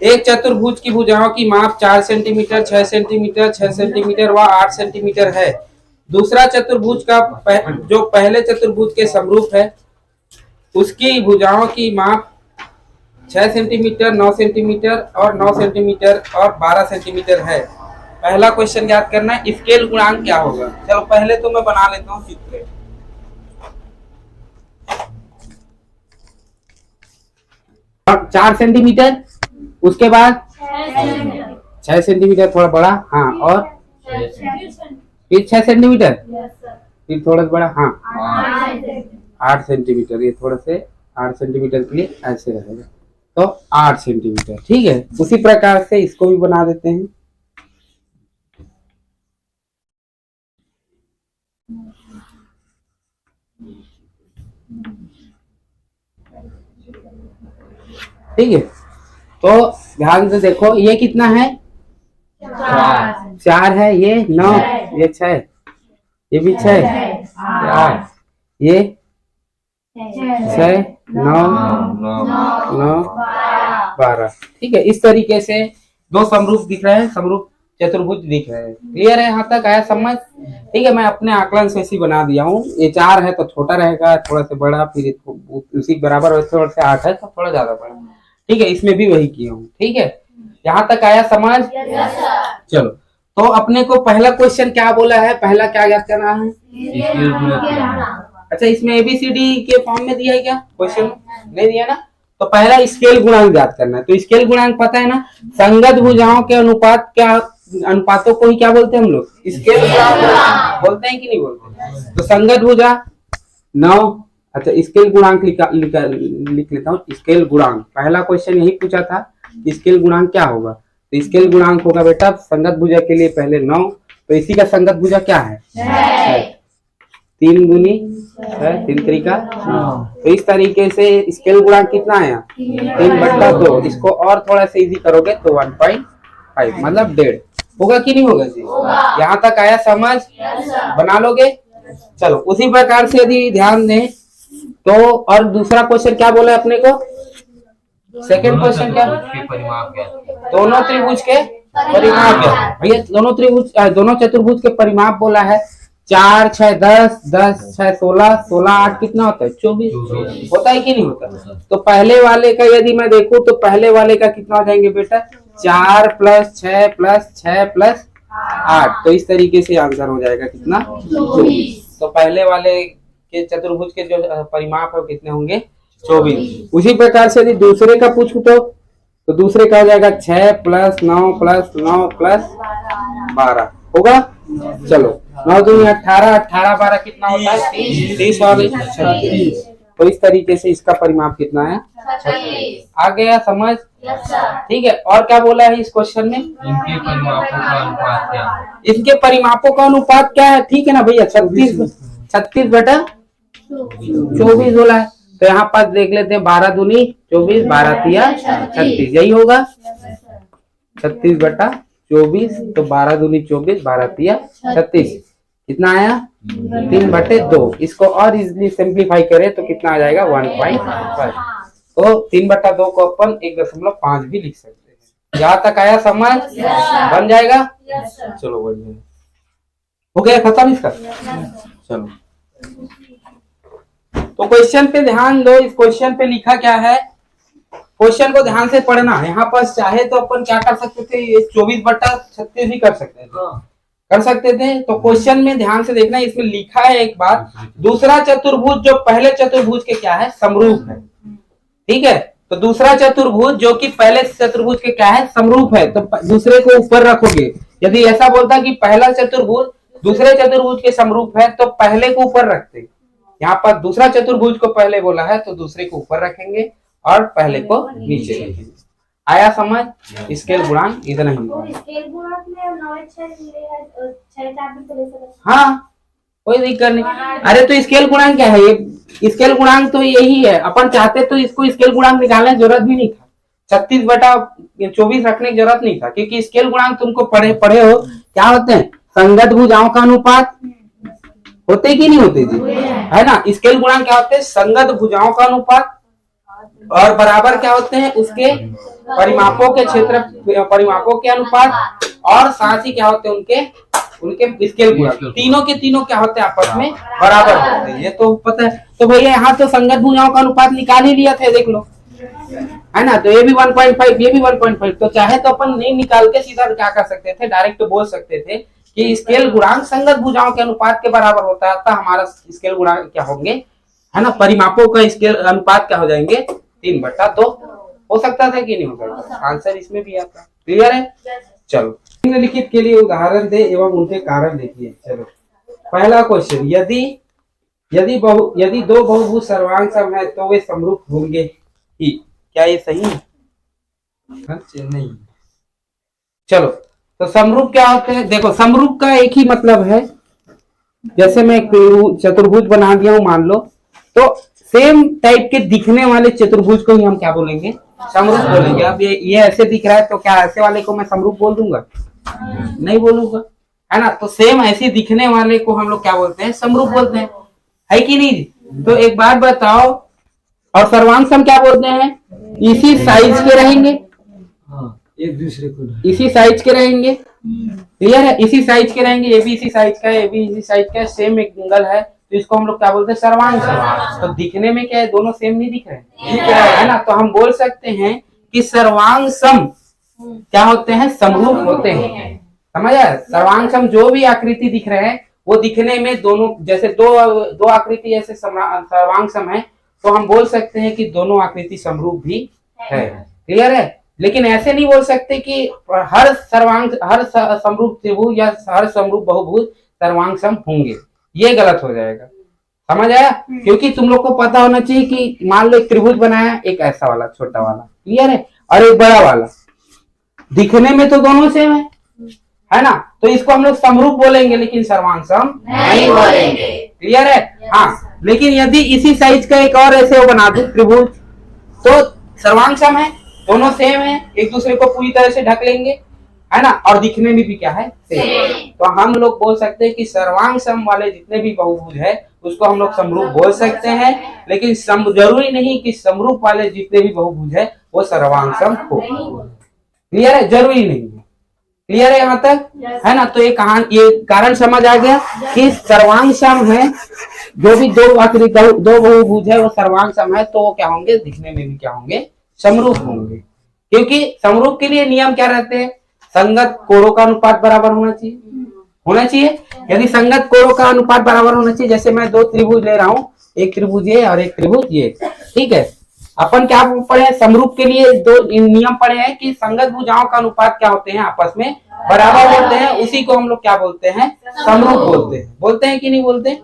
एक चतुर्भुज की भुजाओं की माप 4 सेंटीमीटर, 6 सेंटीमीटर, 6 सेंटीमीटर व 8 सेंटीमीटर है। दूसरा चतुर्भुज का जो पहले चतुर्भुज के समरूप है उसकी भुजाओं की माप 6 सेंटीमीटर, 9 सेंटीमीटर और 9 सेंटीमीटर और 12 सेंटीमीटर है। पहला क्वेश्चन याद करना है, स्केल गुणांक क्या होगा। चलो पहले तो मैं बना लेता हूँ चित्र। 4 सेंटीमीटर, उसके बाद 6 सेंटीमीटर थोड़ा बड़ा, हाँ, और फिर 6 सेंटीमीटर, फिर थोड़ा बड़ा, हाँ 8 सेंटीमीटर। ये थोड़ा से 8 सेंटीमीटर के लिए ऐसे रहेगा, तो 8 सेंटीमीटर। ठीक है, उसी प्रकार से इसको भी बना देते हैं। ठीक है, तो ध्यान से देखो, ये कितना है, 4 है, ये 9, ये 6, ये भी 6, 8, ये 6, 9, 12। ठीक है, इस तरीके से दो समरूप दिख रहे हैं, समरूप चतुर्भुज दिख रहे हैं। क्लियर है, यहाँ तक आया समझ। ठीक है, मैं अपने आकलन से ऐसी बना दिया हूँ। ये 4 है तो छोटा रहेगा, थोड़ा सा बड़ा, फिर उसी बराबर, थोड़ा से 8 है तो थोड़ा ज्यादा बड़ा। ठीक है, इसमें भी वही किया हूँ। ठीक है, यहाँ तक आया समझ। चलो, तो अपने को पहला क्वेश्चन क्या बोला है, पहला क्या याद करना है। अच्छा, इसमें ABCD के फॉर्म में दिया है क्या, क्वेश्चन नहीं दिया ना। तो पहला स्केल गुणांक याद करना है। तो स्केल गुणांक पता है ना, संगत भुजाओं के अनुपात, क्या अनुपातों को ही क्या बोलते हैं हम लोग, स्केल गुणांक बोलते हैं कि नहीं बोलते। तो संगत भुजा 9। अच्छा, स्केल गुणांक लिख लेता हूँ। स्केल गुणांक, पहला क्वेश्चन यही पूछा था, स्केल गुणांक क्या होगा। तो स्केल गुणांक होगा बेटा संगत भुजा के लिए पहले 9, तो इसी का संगत भुजा क्या है, 3 गुनी 3 तरीका 9। तो इस तरीके से स्केल गुणांक कितना आया, 3/2। इसको और थोड़ा सा इजी करोगे तो 1.5, मतलब 1.5 होगा कि नहीं होगा जी। यहाँ तक आया समझ, बना लोगे। चलो, उसी प्रकार से यदि ध्यान दें तो, और दूसरा क्वेश्चन क्या बोला अपने को, सेकंड क्वेश्चन क्या, दोनों त्रिभुज के परिमाप क्या भैया, दोनों चतुर्भुज के परिमाप बोला है। 4, 6, 10, 10, 6, 16, 16, 8 कितना होता है, 24 होता है कि नहीं होता। तो पहले वाले का यदि मैं देखूं तो पहले वाले का कितना हो जाएंगे बेटा, 4 + 6 + 6 + 8। तो इस तरीके से आंसर हो जाएगा कितना, 24। तो पहले वाले के चतुर्भुज के जो परिमाप है कितने होंगे, 24। उसी प्रकार से यदि दूसरे का पूछूं तो दूसरे का हो जाएगा 6 + 9 + 9 + 12 होगा। चलो, 9 दूनी 18, 18 12 कितना होता है, 30 और 36। तो इस तरीके से इसका परिमाप कितना है, 36। आ गया समझ। ठीक है, और क्या बोला है इस क्वेश्चन में, इनके परिमापों का अनुपात क्या है, इनके परिमापों का अनुपात क्या है। ठीक है ना भैया, 36/24 बोला है। तो यहाँ पर देख लेते हैं, 12 दूनी 24, 12 तिया 36, यही होगा 36/24। तो 12 दूनी 24, 12 तिया 36, कितना आया, 3/2। इसको और इजिली सिंप्लीफाई करें तो कितना आ जाएगा, 1.5। तो 3/2 को अपन 1.5 भी लिख सकते हैं। यहाँ तक आया समझ, बन जाएगा। चलो, बन जाएगा, हो गया खत्म इसका। चलो, तो क्वेश्चन पे ध्यान दो। इस क्वेश्चन पे लिखा क्या है, क्वेश्चन को ध्यान से पढ़ना। यहाँ पर चाहे तो अपन क्या कर सकते थे, 24/36 भी कर सकते थे। तो क्वेश्चन में ध्यान से देखना, इसमें लिखा है एक बात, दूसरा चतुर्भुज जो पहले चतुर्भुज के क्या है, समरूप है। ठीक है, तो दूसरा चतुर्भुज जो कि पहले चतुर्भुज के क्या है, समरूप है, तो दूसरे को ऊपर रखोगे। यदि ऐसा बोलता कि पहला चतुर्भुज दूसरे चतुर्भुज के समरूप है तो पहले को ऊपर रखते। यहाँ पर दूसरा चतुर्भुज को पहले बोला है तो दूसरे को ऊपर रखेंगे और पहले को नीचे रखेंगे। आया समझ। स्केल गुणांक इतना ही। स्केल गुणांक में 9 6 4 हाँ, कोई दिक्कत नहीं। अरे तो स्केल गुणांक क्या है, ये स्केल गुणांक तो यही है। अपन चाहते तो इसको स्केल गुणांक निकालने की जरूरत भी नहीं था, 36/24 रखने की जरूरत नहीं था, क्योंकि स्केल गुणांक तुमको पढ़े हो क्या होते हैं, संगत भुजाओं का अनुपात होते कि नहीं होते जी, है ना। स्केल गुणांक क्या होते हैं, संगत भुजाओं का अनुपात और बराबर क्या होते हैं उसके परिमापों के क्षेत्र, परिमापों के अनुपात, और साथ ही क्या होते हैं उनके उनके स्केल गुणा, तीनों के तीनों क्या होते हैं आपस में बराबर होते हैं, ये तो पता है। तो भैया यहाँ तो संगत भुजाओं का अनुपात निकाल ही लिया था, देख लो, है ना। तो ये भी 1.5, ये भी 1.5, तो चाहे तो अपन नहीं निकाल के सीधा क्या कर सकते थे, डायरेक्ट बोल सकते थे कि स्केल गुणांक संगत भुजाओं के अनुपात के बराबर होता है, अतः हमारा स्केल गुणांक क्या होंगे, है ना, परिमापों का स्केल अनुपात क्या हो जाएंगे, 3/2 हो सकता था कि नहीं हो सकता। आंसर इसमें भी आता। क्लियर है। चलो निम्नलिखित के लिए उदाहरण दे एवं उनके कारण देखिए। चलो पहला क्वेश्चन, यदि दो बहुभुज सर्वांग सम है तो वे समरूप होंगे ही, क्या ये सही है? नहीं। चलो तो समरूप क्या होते हैं, देखो समरूप का एक ही मतलब है, जैसे मैं चतुर्भुज बना दिया हूं मान लो, तो सेम टाइप के दिखने वाले चतुर्भुज को ही हम क्या बोलेंगे, समरूप बोलेंगे। अब ये ऐसे दिख रहा है तो क्या ऐसे वाले को मैं समरूप बोल दूंगा? नहीं बोलूंगा, है ना। तो सेम ऐसे दिखने वाले को हम लोग क्या बोलते हैं, समरूप बोलते हैं, है कि नहीं। तो एक बात बताओ, और सर्वांग सम क्या बोलते हैं, इसी साइज के रहेंगे, एक दूसरे को इसी साइज के रहेंगे। क्लियर है, इसी साइज के रहेंगे, ये भी इसी साइज का है, ये भी इसी साइज का है, सेम एक एंगल है, तो इसको हम लोग क्या बोलते हैं, सर्वांग सम। तो दिखने में क्या है, दोनों सेम नहीं दिख रहे, है ना। तो हम बोल सकते हैं कि सर्वांग सम क्या होते हैं, समरूप होते हैं। समझ आया, सर्वांग सम जो भी आकृति दिख रहे हैं वो दिखने में दोनों, जैसे दो आकृति ऐसे सर्वांग सम है, तो हम बोल सकते हैं कि दोनों आकृति समरूप भी है। क्लियर है। लेकिन ऐसे नहीं बोल सकते कि हर समरूप त्रिभुज या हर समरूप बहुभुज सर्वांग सम होंगे, ये गलत हो जाएगा। समझ आया, क्योंकि तुम लोग को पता होना चाहिए कि मान लो एक त्रिभुज बनाया, एक ऐसा वाला छोटा वाला, क्लियर है, और एक बड़ा वाला, दिखने में तो दोनों सेम है ना, तो इसको हम लोग समरूप बोलेंगे लेकिन सर्वांग सम नहीं बोलेंगे। क्लियर है। हाँ, लेकिन यदि इसी साइज का एक और ऐसे बना दो त्रिभुज, तो सर्वांग सम है, दोनों सेम है, एक दूसरे को पूरी तरह से ढक लेंगे, है ना, और दिखने में भी क्या है, सेम। तो हम लोग बोल सकते हैं कि सर्वांग सम वाले जितने भी बहुभुज है उसको हम लोग समरूप बोल सकते हैं, लेकिन जरूरी नहीं कि समरूप वाले जितने भी बहुभुज है वो सर्वांग सम हो। क्लियर है, जरूरी नहीं है। क्लियर है यहाँ तक, है ना। तो ये कारण समझ आ गया कि सर्वांग सम है, जो भी दो बहुभुज है वो सर्वांग सम है, तो वो क्या होंगे, दिखने में भी क्या होंगे, समरूप होंगे। क्योंकि समरूप के लिए नियम क्या रहते हैं, संगत कोणों का अनुपात बराबर होना चाहिए। यदि संगत कोणों का अनुपात बराबर होना चाहिए, जैसे मैं दो त्रिभुज ले रहा हूँ, एक त्रिभुज ये और एक त्रिभुज ये, ठीक है। अपन क्या पढ़े, समरूप के लिए दो नियम पढ़े हैं कि संगत भुजाओं का अनुपात क्या होते हैं, आपस में बराबर होते हैं, उसी को हम लोग क्या बोलते हैं, समरूप बोलते हैं कि नहीं बोलते।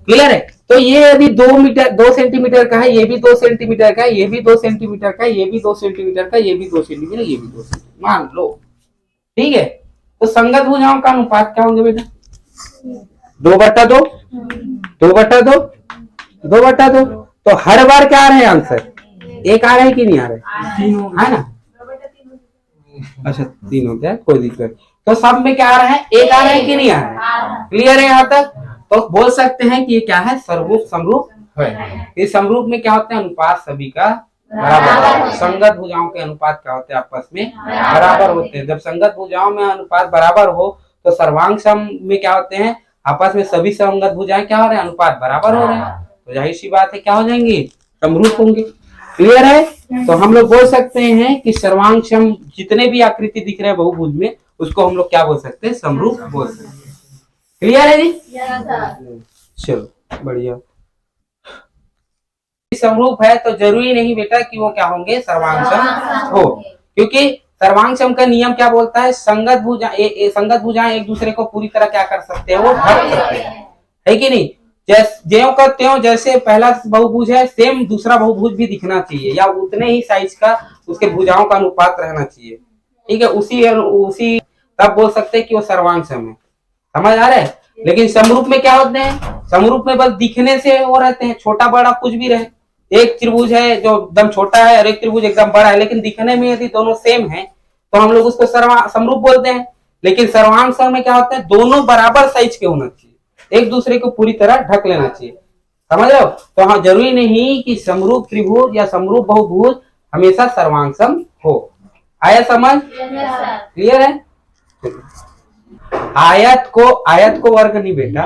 क्लियर है। तो ये यदि 2 सेंटीमीटर का है, ये भी 2 सेंटीमीटर का है, ये भी 2 सेंटीमीटर का है, ये भी 2 सेंटीमीटर का, ये भी 2 सेंटीमीटर, ये भी 2 सेंटीमीटर मान लो, ठीक है। तो संगत भुजाओं का अनुपात क्या होंगे बेटा, 2/2, 2/2, 2/2। तो हर बार क्या आ रहे हैं आंसर, एक आ रहा है कि नहीं आ रहा है ना। अच्छा 3 हो गया, कोई दिक्कत। तो सब में क्या आ रहा है, एक आ रहा है कि नहीं आ रहा है। क्लियर है यहाँ तक। तो बोल सकते हैं कि ये क्या है, समरूप है। इस समरूप में क्या होते हैं, अनुपात सभी का बराबर। संगत भुजाओं के अनुपात क्या होते हैं, आपस में बराबर होते हैं। जब संगत भुजाओं में अनुपात बराबर हो तो सर्वांग सम में क्या होते हैं, आपस में सभी संगत भुजाएं क्या हो रहे हैं, अनुपात बराबर हो रहे हैं, तो जाहिर सी बात है क्या हो जाएंगे, समरूप होंगे। क्लियर है। तो हम लोग बोल सकते हैं कि सर्वांग सम जितने भी आकृति दिख रहे हैं बहुभुज में, उसको हम लोग क्या बोल सकते हैं, समरूप बोल सकते हैं। क्लियर है जी। चलो बढ़िया। समरूप है तो जरूरी नहीं बेटा कि वो क्या होंगे, सर्वांग सम हो, क्योंकि सर्वांग सम का नियम क्या बोलता है, संगत भुजाएं एक दूसरे को पूरी तरह क्या कर सकते हैं, वो ढक सकते हैं, है कि नहीं। ज्यों का त्यों, जैसे पहला बहुभुज है सेम दूसरा बहुभुज भी दिखना चाहिए, या उतने ही साइज का उसके भुजाओं का अनुपात रहना चाहिए, ठीक है। उसी तब बोल सकते हैं कि वो सर्वांग सम है। समझ आ रहा है। लेकिन समरूप में क्या होते हैं, समरूप में बस दिखने से वो रहते हैं, छोटा बड़ा कुछ भी रहे, एक त्रिभुज है जो एकदम छोटा है और एक त्रिभुज एकदम बड़ा है, लेकिन दिखने में यदि दोनों सेम है तो हम लोग उसको समरूप बोलते हैं। लेकिन सर्वांग सम में क्या होता है, दोनों बराबर साइज के होना चाहिए, एक दूसरे को पूरी तरह ढक लेना चाहिए। समझ रहे हो? तो हाँ, जरूरी नहीं कि समरूप त्रिभुज या समरूप बहुभुज हमेशा सर्वांग सम हो। आया समझ? क्लियर है? आयत को वर्ग नहीं बेटा,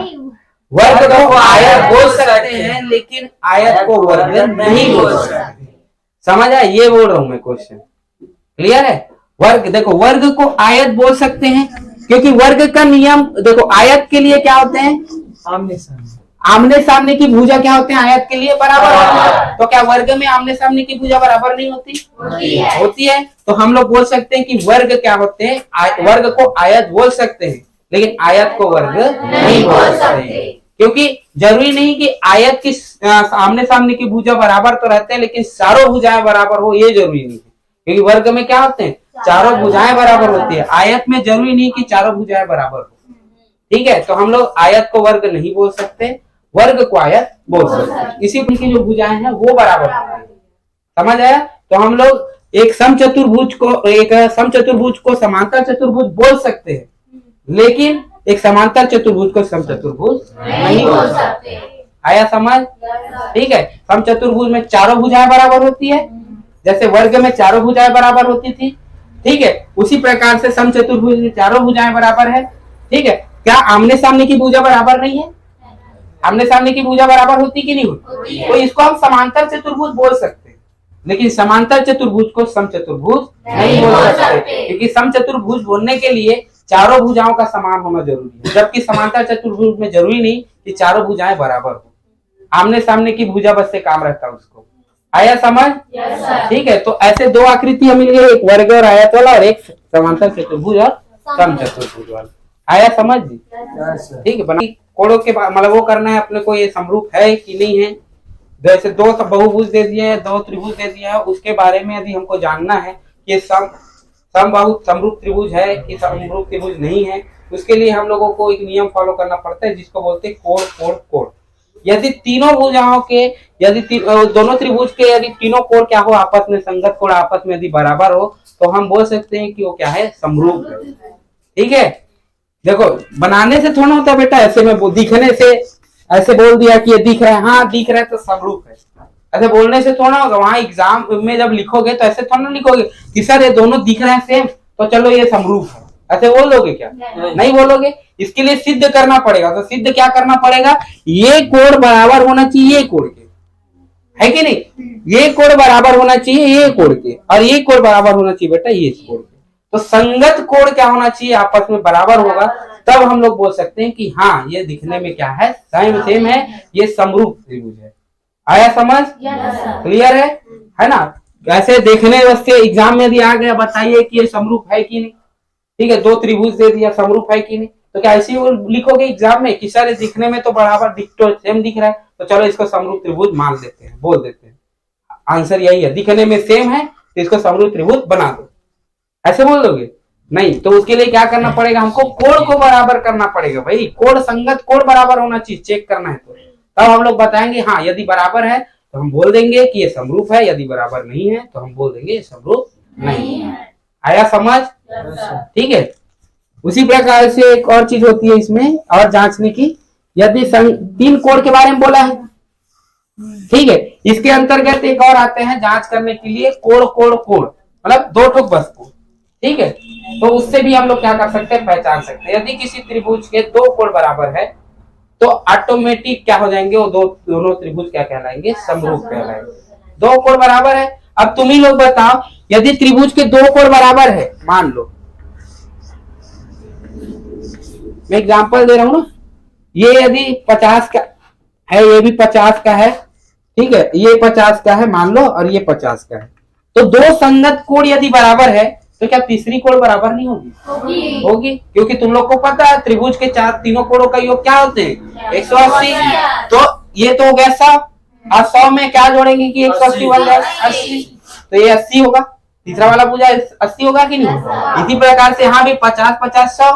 वर्ग को आयत बोल सकते हैं लेकिन आयत को वर्ग नहीं बोल सकते। समझ आया? ये बोल रहा हूं मैं क्वेश्चन। क्लियर है? वर्ग देखो, वर्ग को आयत बोल सकते हैं क्योंकि वर्ग का नियम देखो, आयत के लिए क्या होते हैं? आमने सामने। आमने सामने की भुजा क्या होते हैं? आयत के लिए बराबर होती है। तो क्या वर्ग में आमने सामने की भुजा बराबर नहीं होती? होती है। तो हम लोग बोल सकते हैं कि वर्ग क्या होते हैं? वर्ग को आयत बोल सकते हैं लेकिन आयत को वर्ग नहीं बोल सकते, क्योंकि जरूरी नहीं कि आयत की आमने सामने की भुजा बराबर तो रहते हैं लेकिन चारों भुजाएं बराबर हो, ये जरूरी नहीं है। क्योंकि वर्ग में क्या होते हैं? चारों भुजाएं बराबर होती है। आयत में जरूरी नहीं कि चारों भुजाएं बराबर हो। ठीक है? तो हम लोग आयत को वर्ग नहीं बोल सकते, वर्ग को आयत बोल सकते हैं। इसी की जो भुजाएं हैं वो बराबर होती है। समझ आया? तो हम लोग एक समचतुर्भुज को समांतर चतुर्भुज बोल सकते हैं लेकिन एक समांतर चतुर्भुज को समचतुर्भुज नहीं बोल सकते। आया समझ? ठीक है? समचतुर्भुज में चारों भुजाएं बराबर होती है, जैसे वर्ग में चारों भुजाएं बराबर होती थी। ठीक है? उसी प्रकार से समचतुर्भुज में चारों भुजाएं बराबर है। ठीक है? क्या आमने सामने की भुजा बराबर नहीं है? आमने सामने की भुजा बराबर होती कि नहीं होती? तो इसको हम समांतर चतुर्भुज बोल सकते हैं लेकिन समांतर चतुर्भुज को समचतुर्भुज नहीं बोल सकते, क्योंकि समचतुर्भुज बोलने के लिए चारों भुजाओं का समान होना जरूरी है, जबकि समांतर चतुर्भुज में जरूरी नहीं कि चारों भुजाएं बराबर हो। आमने सामने की भुजा बस से काम रहता है उसको। आया समझ? ठीक है? तो ऐसे दो आकृति मिल गई, एक वर्ग और आयत वाला और एक समांतर चतुर्भुज और समचतुर्भुज वाला। आया समझ जी? ठीक है? बना कोड़ों के मतलब वो करना है अपने को, ये समरूप है कि नहीं है। जैसे दो बहुभुज दे दिए हैं, दो त्रिभुज दे दिए हैं, उसके बारे में यदि हमको जानना है कि समबाहु समरूप त्रिभुज है कि समरूप त्रिभुज नहीं है, उसके लिए हम लोगों को एक नियम फॉलो करना पड़ता है जिसको बोलते हैं कोण कोण कोण। यदि तीनों भुजाओं के दोनों त्रिभुज के यदि तीनों कोण क्या हो, आपस में संगत कोण आपस में यदि बराबर हो तो हम बोल सकते हैं कि वो क्या है? समरूप है। ठीक है? देखो, बनाने से थोड़ा होता बेटा, ऐसे में दिखने से ऐसे बोल दिया कि ये दिख रहा है, हाँ दिख रहा है तो समरूप है, ऐसे बोलने से थोड़ा होगा। वहां एग्जाम में जब लिखोगे तो ऐसे थोड़ा लिखोगे कि सर ये दोनों दिख रहे हैं सेम तो चलो ये समरूप है, ऐसे बोल दोगे क्या? नहीं बोलोगे। इसके लिए सिद्ध करना पड़ेगा। तो सिद्ध क्या करना पड़ेगा? ये कोण बराबर होना चाहिए ये कोण के, है कि नहीं? ये कोण बराबर होना चाहिए ये कोण के, और ये कोण बराबर होना चाहिए बेटा ये कोण के। तो संगत कोण क्या होना चाहिए? आपस में बराबर होगा, तब हम लोग बोल सकते हैं कि हाँ ये दिखने में क्या है? सेम है, ये समरूप त्रिभुज है। आया समझ? क्लियर है ना? ऐसे देखने वास्ते एग्जाम में यदि आ गया बताइए कि ये समरूप है कि नहीं। ठीक है? दो त्रिभुज दे दिया, समरूप है कि नहीं, तो क्या ऐसे ही लिखोगे एग्जाम में कि सर दिखने में तो बराबर सेम दिख रहा है तो चलो इसको समरूप त्रिभुज मान लेते हैं, बोल देते हैं। आंसर यही है, दिखने में सेम है तो इसको समरूप त्रिभुज बना दो, ऐसे बोल दोगे? नहीं। तो उसके लिए क्या करना पड़ेगा? हमको कोण को बराबर करना पड़ेगा भाई। कोण संगत कोण बराबर होना चाहिए, चेक करना है तो तब हम लोग बताएंगे हाँ यदि बराबर है तो हम बोल देंगे कि ये समरूप है, यदि बराबर नहीं है तो हम बोल देंगे ये समरूप नहीं है। आया समझ? ठीक है? उसी प्रकार से एक और चीज होती है इसमें और जांचने की, यदि तीन कोण के बारे में बोला है, ठीक है, इसके अंतर्गत एक और आते हैं जांच करने के लिए कोण कोण कोण, मतलब दो ठोक बस कोण। ठीक है? तो उससे भी हम लोग क्या कर सकते हैं? पहचान सकते हैं। यदि किसी त्रिभुज के दो कोण बराबर है तो ऑटोमेटिक क्या हो जाएंगे? वो दोनों त्रिभुज क्या कहलाएंगे? समरूप कहलाएंगे। दो कोण बराबर है। अब तुम ही लोग बताओ, यदि त्रिभुज के दो कोण बराबर है, मान लो मैं एग्जांपल दे रहा हूं ना, ये यदि 50 का है, ये भी 50 का है, ठीक है, ये 50 का है मान लो और ये 50 का है, तो दो संगत कोण यदि बराबर है तो क्या तीसरी कोण बराबर नहीं होगी? होगी, क्योंकि तुम लोग को पता है त्रिभुज के तीनों कोणों का योग क्या होते हैं? 180। तो ये तो हो गया 100, और 100 में क्या जोड़ेंगे कि 180 बन जाए 80, तो ये 80 होगा। तीसरा वाला भुजा 80 होगा कि नहीं? इसी प्रकार से यहाँ भी 50 50 100,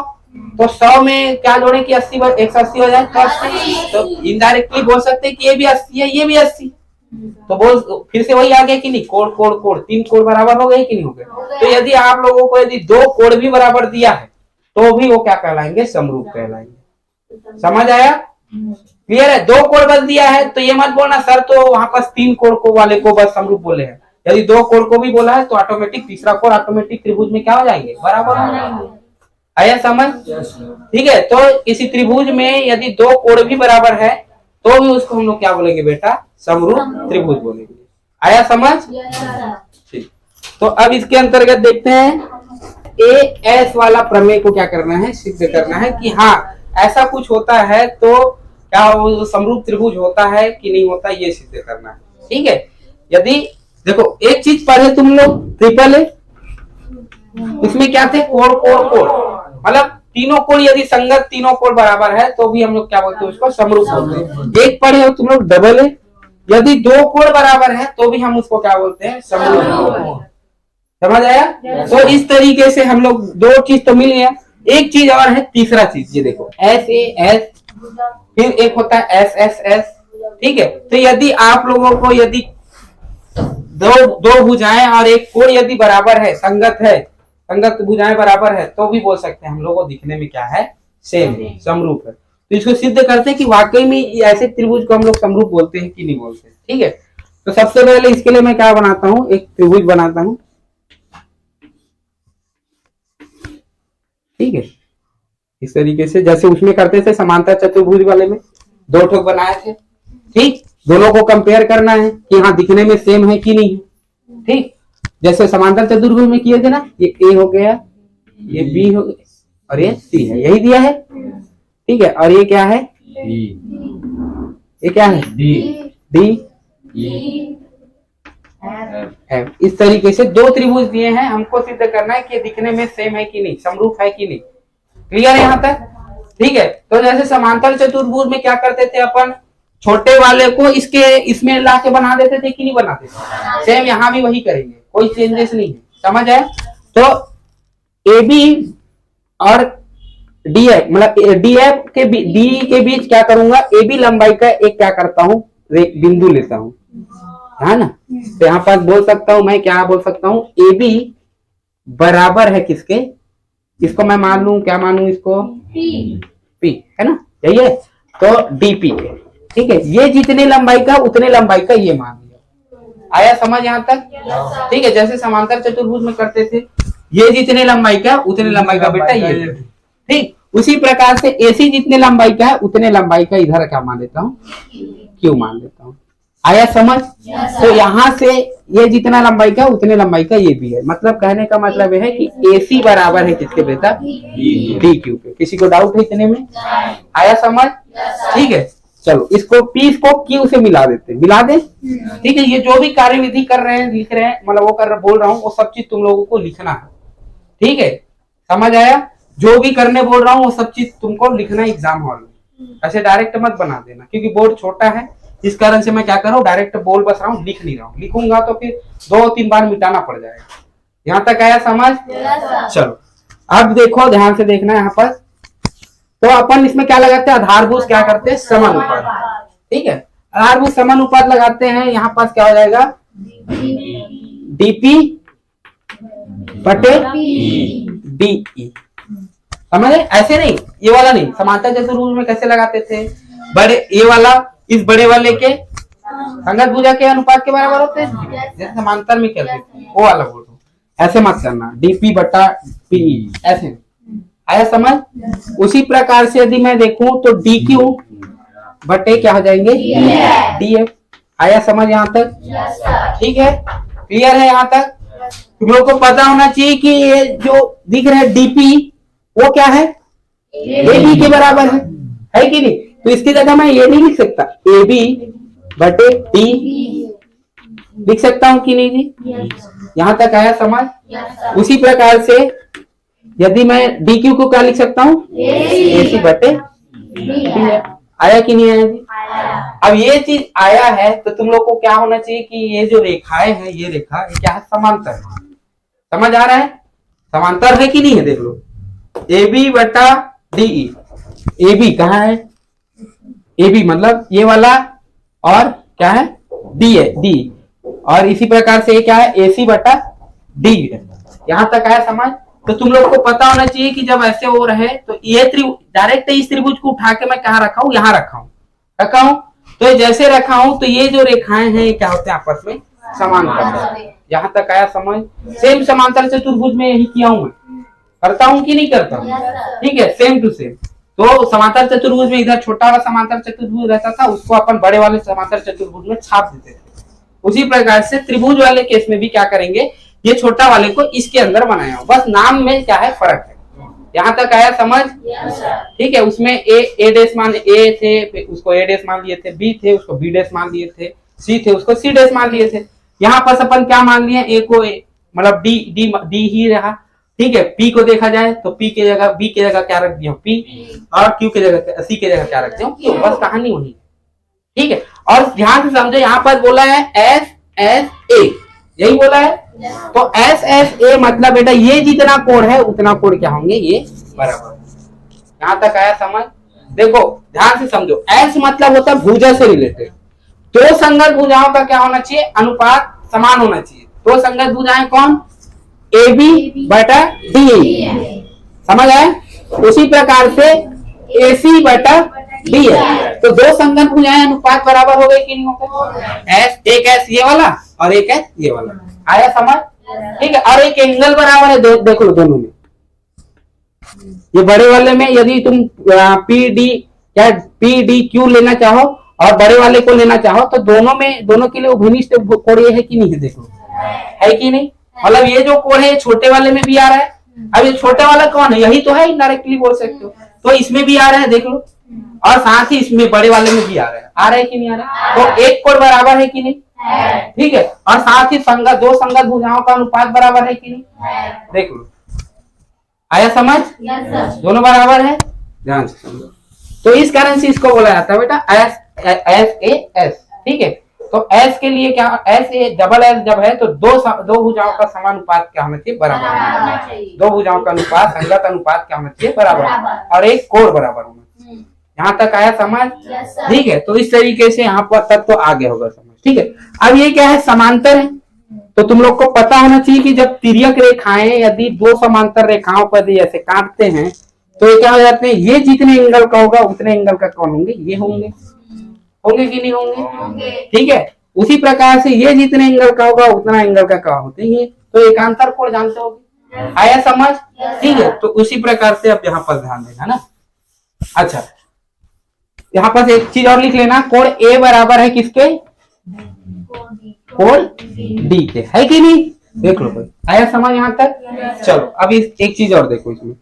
तो 100 में क्या जोड़े कि 80 180 हो जाए तो 80। तो इनडायरेक्टली बोल सकते हैं कि ये भी 80 है ये भी 80। तो बोल फिर से वही आ गया कि नहीं? कोण कोण कोण, तीन कोण बराबर हो गए कि नहीं हो गए? तो यदि आप लोगों को यदि दो कोण भी बराबर दिया है तो भी वो क्या कहलाएंगे? समरूप कहलाएंगे। समझ आया? क्लियर है? 2 कोण बस दिया है तो ये मत बोलना सर तो वहां पास 3 कोण को वाले को बस समरूप बोले हैं। यदि 2 कोण को भी बोला है तो ऑटोमेटिक तीसरा कोण ऑटोमेटिक त्रिभुज में क्या हो जाएंगे, बराबर हो जाएंगे। आया समझ? ठीक है, तो किसी त्रिभुज में यदि 2 कोण भी बराबर है तो भी उसको हम लोग क्या बोलेंगे बेटा, समरूप त्रिभुज बोलेंगे। आया समझ? ठीक, तो अब इसके अंतर्गत देखते हैं एएस वाला प्रमेय को क्या करना है, सिद्ध करना है कि हाँ ऐसा कुछ होता है तो क्या वो समरूप त्रिभुज होता है कि नहीं होता, ये सिद्ध करना है। ठीक है, यदि देखो एक चीज पढ़े तुम लोग ट्रिपल ए, इसमें क्या थे, कोण कोण कोण, मतलब तीनों कोण यदि संगत तीनों कोण बराबर है तो भी हम लोग क्या बोलते हैं उसको समरूप बोलते हैं। एक पढ़े हो तुम लोग डबल ए, यदि 2 कोण बराबर है तो भी हम उसको क्या बोलते हैं, समरूप। समझ आया? तो इस तरीके से हम लोग 2 चीज तो मिल गया, एक चीज और है तीसरा चीज, ये देखो एस ए एस, फिर एक होता है एस एस एस। ठीक है, तो यदि आप लोगों को यदि दो भुजाएं और एक कोण यदि बराबर है, संगत है, संगत भुजाएं बराबर है तो भी बोल सकते हैं हम लोगों को दिखने में क्या है, सेम है, समरूप है। तो इसको सिद्ध करते हैं कि वाकई में ऐसे त्रिभुज को हम लोग समरूप बोलते हैं कि नहीं बोलते। ठीक है, तो सबसे पहले इसके लिए मैं क्या बनाता हूं, एक त्रिभुज बनाता हूं। ठीक है, इस तरीके से जैसे उसमें करते थे समांतर चतुर्भुज वाले में 2 ठोक बनाए थे। ठीक, दोनों को कंपेयर करना है कि हाँ दिखने में सेम है कि नहीं है। ठीक, जैसे समांतर चतुर्भुज में किए थे ना, ये ए हो गया, ये बी हो गया और ये सी है, यही दिया है। ठीक है, और ये क्या है, ये क्या है, डी एफ। इस तरीके से 2 त्रिभुज दिए हैं, हमको सिद्ध करना है कि दिखने में सेम है कि नहीं, समरूप है कि नहीं। क्लियर है यहाँ तक? ठीक है, तो जैसे समांतर चतुर्भुज में क्या करते थे अपन, छोटे वाले को इसमें ला के बना देते थे कि नहीं बनाते थे, सेम यहाँ भी वही करेंगे, कोई चेंजेस नहीं है। समझ आए? तो ए बी और डी एफ, मतलब डी एफ के डी के बीच क्या करूंगा, ए बी लंबाई का एक क्या करता हूँ, बिंदु लेता हूँ, है ना। तो यहाँ पर बोल सकता हूं मैं, क्या बोल सकता हूँ, ए बी बराबर है किसके, इसको मैं मान लू, क्या मानू इसको, पी, है ना, यही है, तो डीपी के। ठीक है, ये जितने लंबाई का उतने लंबाई का ये मान लिया। आया समझ यहाँ तक? ठीक है, जैसे समांतर चतुर्भुज में करते थे, ये जितने लंबाई का उतने लंबाई का बेटा ये। ठीक, उसी प्रकार से एसी जितने लंबाई का है उतने लंबाई का इधर क्या मान लेता हूँ, क्यू मान लेता हूँ। आया समझ? तो यहाँ से ये जितना लंबाई का उतने लंबाई का ये भी है, मतलब कहने का मतलब है कि AC बराबर है किसके बेटा, डी क्यू पे। किसी को डाउट है इतने में? आया समझ? ठीक है, चलो इसको P को Q से मिला देते, मिला दे। ठीक है, ये जो भी कार्यविधि कर रहे हैं, लिख रहे हैं, मतलब वो बोल रहा हूँ, वो सब चीज तुम लोगों को लिखना है। ठीक है, समझ आया? जो भी करने बोल रहा हूँ वो सब चीज तुमको लिखना है एग्जाम हॉल में, ऐसे डायरेक्ट मत बना देना, क्योंकि बोर्ड छोटा है, इस कारण से मैं क्या कर रहा हूँ, डायरेक्ट बोल बस रहा हूँ, लिख नहीं रहा हूँ। लिखूंगा तो फिर 2-3 बार मिटाना पड़ जाएगा। यहाँ तक आया समझ? चलो अब देखो, ध्यान से देखना यहाँ पर। तो अपन इसमें क्या लगाते हैं, आधारभूत क्या करते हैं, समानुपात। ठीक है, आधारभूत समानुपात लगाते हैं। यहाँ पास क्या हो जाएगा, डीपी बटे डीई। समझे? ऐसे नहीं, ये वाला नहीं, समांतर चतुर्भुज में कैसे लगाते थे, बड़े ये वाला इस बड़े वाले के संगत भुजा के अनुपात के बराबर होते हैं, जैसे समांतर में करते थे, वो वाला बोल रहा हूँ। ऐसे मत करना, डीपी बटा पीई, ऐसे। आया समझ? उसी प्रकार से यदि मैं देखूं तो डी क्यू बटे क्या हो जाएंगे, डीएफ। आया समझ यहाँ तक? ठीक है, क्लियर है यहाँ तक? तुम लोग को पता होना चाहिए कि ये जो दिख रहा है डीपी वो क्या है, ए बी के बराबर है कि नहीं। तो इसकी जगह मैं ये नहीं लिख सकता, ए बी बटे डी लिख सकता हूं कि नहीं जी? यहां तक आया समझ? उसी प्रकार से यदि मैं डी क्यू को क्या लिख सकता हूँ, ए सी बटे डी। आया कि नहीं आया जी? अब ये चीज आया है तो तुम लोग को क्या होना चाहिए कि ये जो रेखाएं हैं, ये रेखा ये क्या है, समांतर है। समझ आ रहा है? समांतर है कि नहीं है, देख लो, ए बी बटा डीई। ए बी कहाँ है, ए बी मतलब ये वाला, और क्या है, डी है, डी। और इसी प्रकार से ये क्या है, ए सी बटा डी है। यहां तक आया समझ? तो तुम लोग को पता होना चाहिए कि जब ऐसे हो रहे तो ये डायरेक्ट इस त्रिभुज को उठा के मैं कहाँ रखा हूं, यहाँ रखा हूं, रखा हूं, तो जैसे रखा हूं तो ये जो रेखाएं हैं ये क्या होते हैं आपस में समांतर। यहाँ तक आया समझ। सेम समांतर चतुर्भुज में यही किया हूं, मैं करता हूं कि नहीं करता हूं, ठीक है, सेम टू सेम। तो समांतर चतुर्भुज में इधर छोटा वाला समांतर चतुर्भुज रहता था, उसको अपन बड़े वाले समांतर चतुर्भुज में छाप देते थे। उसी प्रकार से त्रिभुज वाले केस में भी क्या करेंगे, ये छोटा वाले को इसके अंदर बनाया हो, बस नाम में क्या है फर्क है। यहाँ तक आया समझ, ठीक है। उसमें ए डेस मान ए थे, उसको ए डेस मान लिए थे, बी थे उसको बी डेस मान लिए थे, सी थे उसको सी डेस मान लिए थे। यहाँ पर अपन क्या मान लिए, ए को मतलब डी डी डी ही रहा, ठीक है। पी को देखा जाए तो पी के जगह बी के जगह क्या रख दिया पी, और क्यू के जगह सी के जगह क्या रख दिया क्यू, बस कहानी वही, ठीक है। और ध्यान से समझो, यहाँ पर बोला है एस एस ए, यही बोला है। तो एस एस ए मतलब बेटा ये जितना कोण है उतना कोण क्या होंगे, ये बराबर। यहाँ तक आया समझ। देखो ध्यान से समझो, एस मतलब होता है भुजा से रिलेटेड। दो संगत भुजाओं का क्या होना चाहिए, अनुपात समान होना चाहिए। दो संगत भुजाएं कौन, ए बी बटा डी, समझ आए। उसी प्रकार से ए सी बटा डी है। तो दो संगत भुजाएं अनुपात बराबर हो गए कि नहीं हो गए, एस एक एस ये वाला और एक एस ये वाला, आया समझ, ठीक है। और एक एंगल बराबर है, देख लो दोनों में। ये बड़े वाले में यदि तुम पी डी या पी डी क्यू लेना चाहो और बड़े वाले को लेना चाहो तो दोनों में, दोनों के लिए उभयनिष्ठ कोण ये है कि नहीं है, देख लो है कि नहीं। मतलब ये जो कोण है छोटे वाले में भी आ रहा है। अब ये छोटा वाला कौन है, यही तो है, इनडायरेक्टली बोल सकते हो। तो इसमें भी आ रहा है देख लो, और साथ ही इसमें बड़े वाले में भी आ रहा है कि नहीं आ रहा है। तो एक कोण बराबर है कि नहीं, ठीक है। और साथ ही संगत, दो संगत भुजाओं का अनुपात बराबर है कि नहीं, देख लो, आया समझ, दोनों बराबर है, ध्यान से समझो। तो इस कारण से इसको बोला जाता है बेटा एस एस ए एस, ठीक है। तो एस के लिए क्या, एस ए डबल एस जब है तो दो भुजाओं का समानुपात क्या होना चाहिए, बराबर। दो भुजाओं का अनुपात, संगत अनुपात क्या होना चाहिए, बराबर, और एक कोण बराबर होना चाहिए। यहाँ तक आया समझ, ठीक है। तो इस तरीके से यहाँ पर तक तो आगे होगा समझ, ठीक है। अब ये क्या है, समांतर है। तो तुम लोग को पता होना चाहिए कि जब तिर्यक रेखाएं यदि दो समांतर रेखाओं पर ऐसे काटते हैं तो ये क्या हो जाते हैं, ये जितने एंगल का होगा उतने एंगल का कौन होंगे, ये होंगे, होंगे कि नहीं होंगे, ठीक है। उसी प्रकार से ये जितने एंगल का होगा उतना एंगल का क्या होते हैं ये, तो एकांतर कोण जानते होगे, आया समझ, ठीक है। तो उसी प्रकार से अब यहाँ पर ध्यान देना ना। अच्छा, यहाँ पर एक चीज और लिख लेना, कोण ए बराबर है किसके, कोण डी के, है कि नहीं, देख लो भाई, आया समझ यहाँ तक। चलो अब एक चीज और देखो, इसमें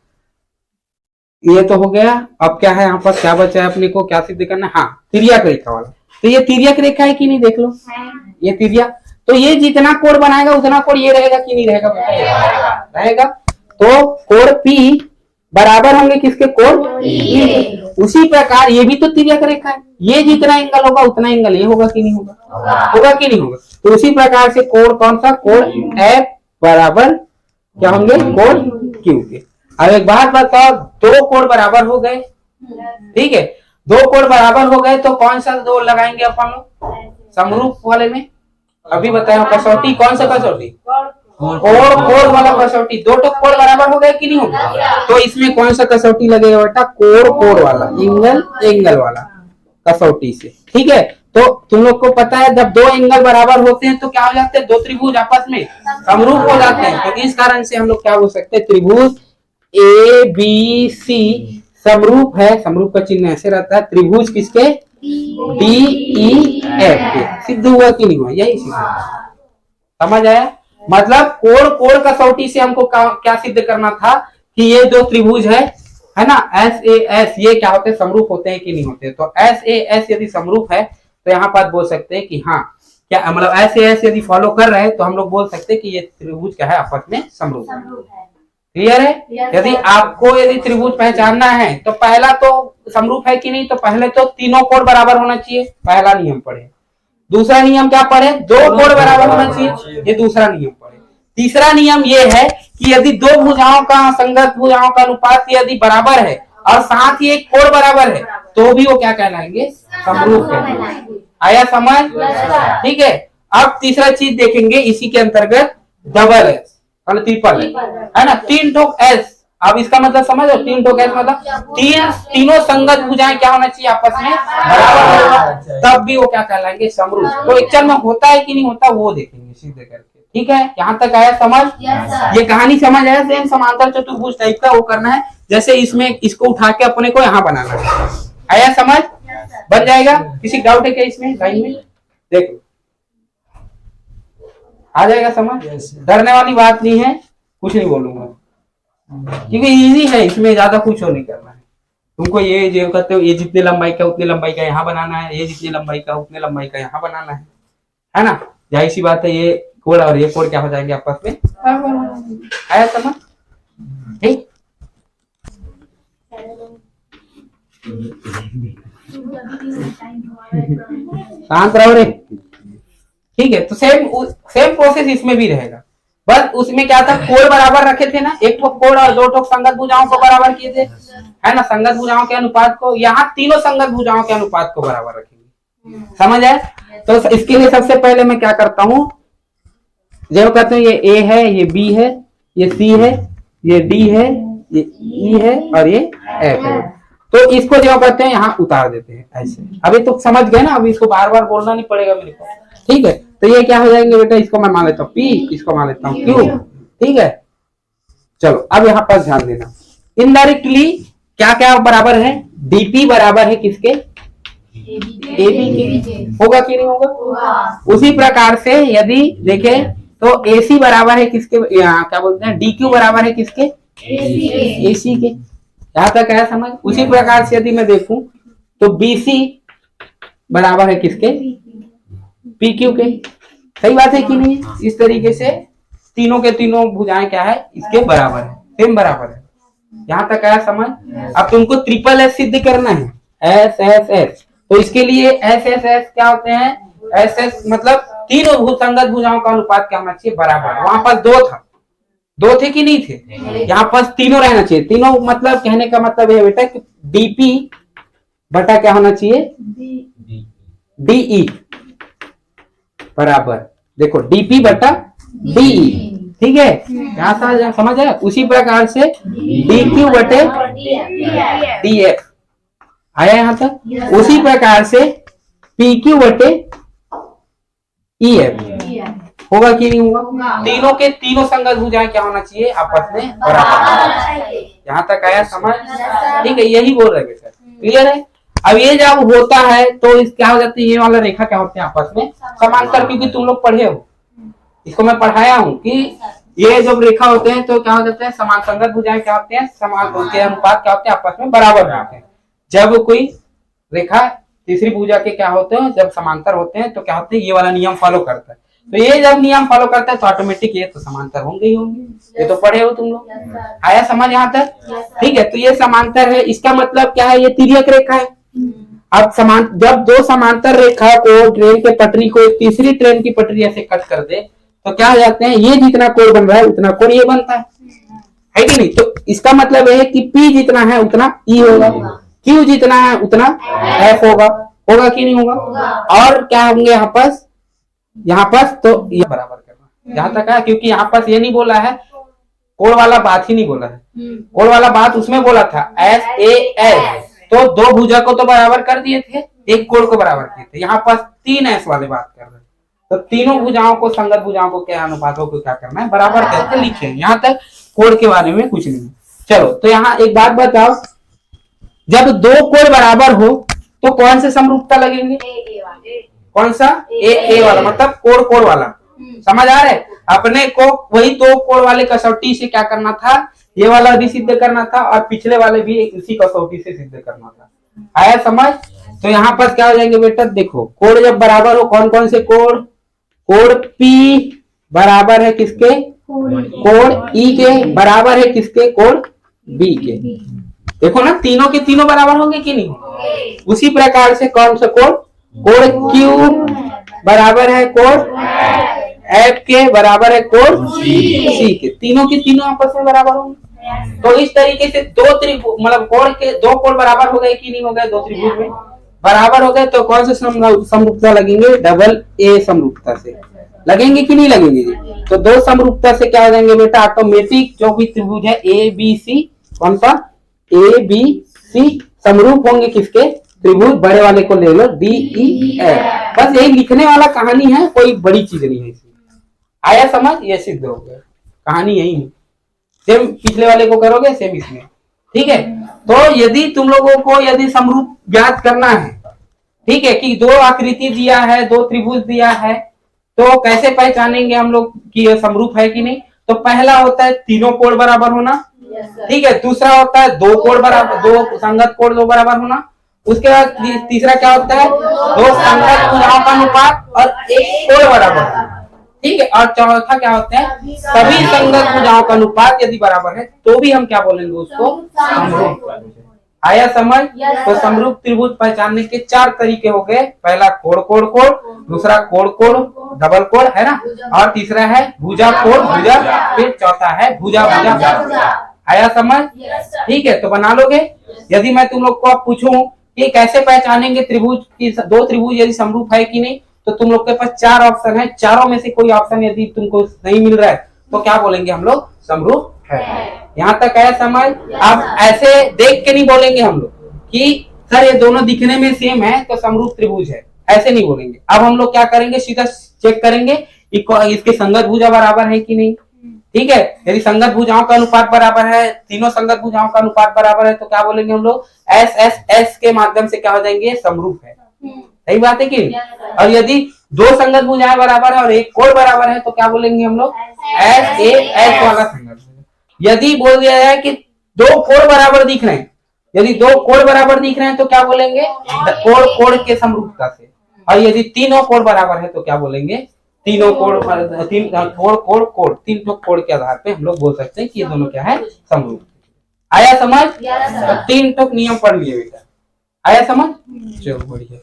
ये तो हो गया। अब क्या है यहाँ पर, क्या बचा है अपने को, क्या सिद्ध करना है, हाँ तिर्यक रेखा वाला। तो ये तिर्यक रेखा है कि नहीं, देख लो ये तिर्यक। तो ये जितना कोण बनाएगा उतना कोण ये रहेगा कि नहीं रहेगा, रहेगा। तो कोण पी बराबर होंगे किसके, कोण ई। उसी प्रकार ये भी तो तिर्यक रेखा है, ये जितना एंगल होगा उतना एंगल ये होगा कि नहीं होगा, होगा कि नहीं होगा। तो उसी प्रकार से कोण कौन सा, कोण एफ बराबर क्या होंगे, कोण क्यू के। अब एक बात बताओ, दो कोण बराबर हो गए, ठीक है। दो कोण बराबर हो गए तो कौन सा दो लगाएंगे अपन लोग, समरूप वाले में। अभी बताया कसौटी, कौन सा कसौटी, कोण वाला कसौटी। दो तो कोण बराबर हो गए कि नहीं होगा, तो इसमें कौन सा कसौटी लगेगा बेटा, कोण वाला, एंगल वाला कसौटी से, ठीक है। तो तुम लोग को पता है जब दो एंगल बराबर होते हैं तो क्या हो जाते हैं, दो त्रिभुज आपस में समरूप हो जाते हैं। तो इस कारण से हम लोग क्या बोल सकते हैं, त्रिभुज ए बी सी समरूप है। समरूप का चिन्ह ऐसे रहता है, त्रिभुज किसके, डी ई एफ के। सिद्ध हुआ कि नहीं हुआ, यही सिद्ध हुआ, समझ आया। मतलब कोण कसौटी से हमको क्या सिद्ध करना था कि ये जो त्रिभुज है ना, एस ए एस, ये क्या होते हैं, समरूप होते हैं कि नहीं होते। तो एस ए एस यदि समरूप है तो यहाँ पर बोल सकते हैं कि हाँ, क्या मतलब एस ए एस यदि फॉलो कर रहे हैं तो हम लोग बोल सकते हैं कि ये त्रिभुज क्या है, आपस में समरूप है। क्लियर है। यदि आपको यदि त्रिभुज पहचानना है तो पहला तो समरूप है कि नहीं, तो पहले तो तीनों कोण बराबर होना चाहिए, पहला नियम पढ़े। दूसरा नियम क्या पढ़े, दो कोण बराबर होना चाहिए, ये दूसरा नियम पढ़े। तीसरा नियम ये है कि यदि दो भुजाओं का, संगत भुजाओं का अनुपात यदि बराबर है और साथ ही एक कोण बराबर है तो भी वो क्या कहलाएंगे, समरूप है। आया समझ, ठीक है। अब तीसरा चीज देखेंगे इसी के अंतर्गत, डबल एस और ट्रिपल है ना, तीन ठोक एस अब इसका मतलब समझ, और तीन टोक मतलब तीनों संगत भुजाएं क्या होना चाहिए आपस में बराबर होगा, तब भी वो क्या कहलाएंगे समरूप। तो एक्चुअल में होता है कि नहीं होता वो देखेंगे सीधे करके। ठीक है, यहाँ तक आया समझ? ये कहानी समझ आया? सेम समांतर चतुर्भुज टाइप का वो करना है, जैसे इसमें इसको उठा के अपने को यहाँ बनाना है। आया समझ? बन जाएगा? किसी डाउट है क्या इसमें लाइन में? देखो आ जाएगा समझ, डरने वाली बात नहीं है, कुछ नहीं बोलूंगा क्योंकि इजी है, इसमें ज्यादा कुछ और नहीं करना है तुमको। ये जो कहते हो ये जितनी लंबाई का उतनी लंबाई का यहाँ बनाना है, ये जितनी लंबाई का उतनी लंबाई का यहाँ बनाना है ना? जाहिर सी बात है, ये कोड और ये कोड क्या हो जाएंगे आपस में। आया समझ? ठीक, शांत रहो रे। ठीक है, तो सेम प्रोसेस इसमें भी रहेगा, बस उसमें क्या था, कोण बराबर रखे थे ना, एक ठोक कोण और दो ठोक संगत भुजाओं को बराबर किए थे, है ना? संगत भुजाओं के अनुपात को, यहाँ तीनों संगत भुजाओं के अनुपात को बराबर रखेंगे। समझ आए? तो इसके लिए सबसे पहले मैं क्या करता हूँ, जो कहते हैं ये ए है, ये बी है, ये सी है, ये डी है, ये ई है और ये एफ है। तो इसको जो कहते हैं यहाँ उतार देते हैं ऐसे। अभी तो समझ गए ना, अभी इसको बार बार बोलना नहीं पड़ेगा मेरे को। ठीक है, तो ये क्या हो जाएंगे बेटा, इसको मैं मान लेता हूँ पी, इसको मान लेता हूँ क्यू। ठीक है, चलो अब यहाँ पर ध्यान देना, इनडायरेक्टली क्या क्या बराबर है, डीपी बराबर है किसके, एबी के। होगा कि नहीं होगा? उसी प्रकार से यदि देखे तो एसी बराबर है किसके, क्या बोलते हैं, डीक्यू बराबर है किसके, एसी के। यहाँ तक है समझ? उसी प्रकार से यदि मैं देखूं तो बीसी बराबर है किसके, पीक्यू के। सही बात है कि नहीं? इस तरीके से तीनों के तीनों भुजाएं क्या है, इसके बराबर है, सेम बराबर है। यहाँ तक आया समझ? अब तुमको ट्रिपल एस सिद्ध करना है, एस एस एस। तो इसके लिए एस एस एस क्या होते हैं, एस एस मतलब तीनों संगत भुजाओं का अनुपात क्या होना चाहिए, बराबर। वहां पर दो थे कि नहीं थे, यहाँ पर तीनों रहना चाहिए। तीनों मतलब कहने का मतलब है बेटा कि डीपी बटा क्या होना चाहिए, डीई बराबर, देखो डीपी बटा डीई। ठीक है, यहाँ समझ आया? उसी प्रकार से डीक्यू बटे डीएफ आया यहाँ तक। उसी प्रकार से पीक्यू बटे ईएफ होगा कि नहीं होगा? तीनों के तीनों संगत भुजाएं क्या होना चाहिए, आपस में बराबर। यहाँ तक आया समझ? ठीक है, यही बोल रहे बेटा, क्लियर है? अब ये जब होता है तो इस क्या हो जाती है, ये वाला रेखा क्या होते हैं आपस में समांतर, क्योंकि तुम लोग पढ़े हो, इसको मैं पढ़ाया हूँ कि ये जब रेखा होते हैं तो क्या हो जाता है, समान संगत भुजाएं क्या होते हैं, समान के अनुपात क्या होते हैं, आपस में बराबर होते हैं। जब कोई रेखा तीसरी भुजा के क्या होते हैं, जब समांतर होते हैं तो क्या होते हैं, ये वाला नियम फॉलो करता है। तो ये जब नियम फॉलो करता है तो ऑटोमेटिक ये तो समांतर होंगे ही होंगे, ये तो पढ़े हो तुम लोग। आया समझ यहाँ तक? ठीक है, तो ये समांतर है, इसका मतलब क्या है, ये तिर्यक रेखा है। अब जब दो समांतर रेखा को, ट्रेन के पटरी को तीसरी ट्रेन की पटरी ऐसे कट कर दे तो क्या हो जाते हैं, ये जितना कोण बन रहा है उतना कोण ये बनता है कि नहीं? तो इसका मतलब है कि P जितना है उतना E होगा, Q जितना है उतना F होगा कि नहीं होगा? और क्या होंगे यहाँ पास तो ये बराबर करना। यहाँ तक है, क्योंकि यहाँ पास ये नहीं बोला है, कोण वाला बात ही नहीं बोला है। कोण वाला बात उसमें बोला था SAS, तो दो भुजा को तो बराबर कर दिए थे, एक कोण को बराबर किए थे। यहाँ पास 3S वाले बात कर रहे हैं, तो तीनों भुजाओं को, संगत भुजाओं को क्या अनुपातों को क्या करना है, बराबर करके लिखे। यहाँ तक कोण के बारे में कुछ नहीं। चलो, तो यहाँ एक बात बताओ, जब दो कोण बराबर हो तो कौन से समरूपता लगेंगे, कौन सा, ए वाला, मतलब कोण वाला। समझ आ रहा है? अपने को वही दो कोण वाले कसौटी से क्या करना था, ये वाला भी सिद्ध करना था और पिछले वाले भी उसी कसौटी से सिद्ध करना था। आया समझ? तो यहाँ पर क्या हो जाएंगे बेटा, देखो कोण जब बराबर हो, कौन कौन से कोण, कोण P बराबर है किसके, कोण E के बराबर है किसके, कोण B के। देखो ना, तीनों के तीनों बराबर होंगे कि नहीं? उसी प्रकार से कौन सा कोण, कोण Q बराबर है कोण F के बराबर है कोण C के। तीनों के तीनों आपस में बराबर होंगे। तो इस तरीके से दो त्रिभुज, मतलब कोण के दो कोण बराबर हो गए कि नहीं हो गए, दो त्रिभुज में बराबर हो गए, तो कौन से समरूपता लगेंगे, डबल A समरूपता से। लगेंगे कि नहीं लगेंगे जी? तो दो समरूपता से क्या हो जाएंगे बेटा ऑटोमेटिक, जो भी त्रिभुज है ए बी सी, कौन सा ए बी सी समरूप होंगे किसके, त्रिभुज बड़े वाले को ले लो डी ई एफ। बस यही लिखने वाला कहानी है, कोई बड़ी चीज नहीं है इसमें। आया समझ, ये सिद्ध हो गया, कहानी यही है। सेम पिछले वाले को करोगे सेम इसमें, ठीक है। तो यदि तुम लोगों को यदि समरूप ज्ञात करना है, ठीक है, कि दो आकृति दिया है, दो त्रिभुज दिया है, तो कैसे पहचानेंगे हम लोग कि ये समरूप है कि नहीं। तो पहला होता है तीनों कोण बराबर होना, ठीक है। दूसरा होता है दो कोण बराबर, दो संगत कोण दो बराबर होना। उसके बाद तीसरा क्या होता है, दो संगत भुजाओं का अनुपात और एक कोण बराबर होना, ठीक है। और चौथा क्या होता है, सभी संगत भुजाओं का अनुपात यदि बराबर है तो भी हम क्या बोलेंगे उसको, समरूप। आया समझ। तो समरूप त्रिभुज पहचानने के चार तरीके हो गए, पहला कोण कोण कोण, दूसरा कोण कोण डबल कोण है ना, और तीसरा है भुजा कोण भुजा, फिर चौथा है भुजा भुजा। आया समझ, ठीक है। तो बना लोगे। यदि मैं तुम लोग को अब पूछूं कि कैसे पहचानेंगे त्रिभुज की, दो त्रिभुज यदि समरूप है कि नहीं, तो तुम लोग के पास चार ऑप्शन है, चारों में से कोई ऑप्शन यदि तुमको नहीं मिल रहा है तो क्या बोलेंगे हम लोग, समरूप है। यहाँ तक आया समझ। अब ऐसे देख के नहीं बोलेंगे हम लोग कि सर ये दोनों दिखने में सेम है तो समरूप त्रिभुज है, ऐसे नहीं बोलेंगे। अब हम लोग क्या करेंगे, सीधा चेक करेंगे इसके संगत भुजा बराबर है कि नहीं, ठीक है। यदि संगत भुजाओं का अनुपात बराबर है, तीनों संगत भुजाओं का अनुपात बराबर है, तो क्या बोलेंगे हम लोग, एस एस एस के माध्यम से क्या हो जाएंगे, समरूप है। सही बात है कि। और यदि दो संगत भुजाएं बराबर है और एक कोण बराबर है तो क्या बोलेंगे हम लोग, एस ए एस वाला संगत। यदि बोल दिया जाए कि दो कोण बराबर दिख रहे हैं, यदि दो कोण बराबर दिख रहे हैं तो क्या बोलेंगे, कोण कोण के समरूपता से। और यदि तीनों कोण बराबर है तो क्या बोलेंगे, तीनों कोण, तीन कोण कोण कोण, तीन कोण के आधार पे हम लोग बोल सकते हैं कि ये दोनों क्या है, समरूप। आया समझ। तो तीन नियम पढ़ लिए बेटा, आया समझ। चलो बढ़िया।